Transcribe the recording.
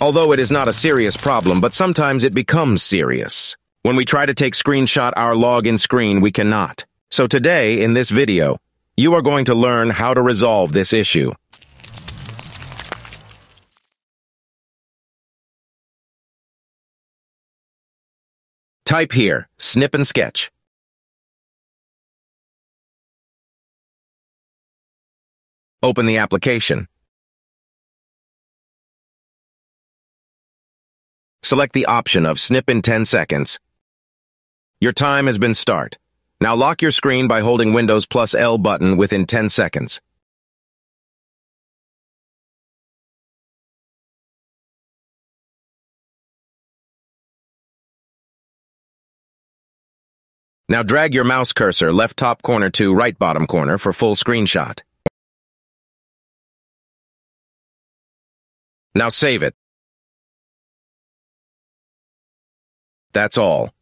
Although it is not a serious problem, but sometimes it becomes serious. When we try to take screenshot our login screen, we cannot. So today, in this video, you are going to learn how to resolve this issue. Type here, snip and sketch. Open the application. Select the option of snip in 10 seconds. Your time has been start. Now lock your screen by holding Windows plus L button within 10 seconds. Now drag your mouse cursor left top corner to right bottom corner for full screenshot. Now save it. That's all.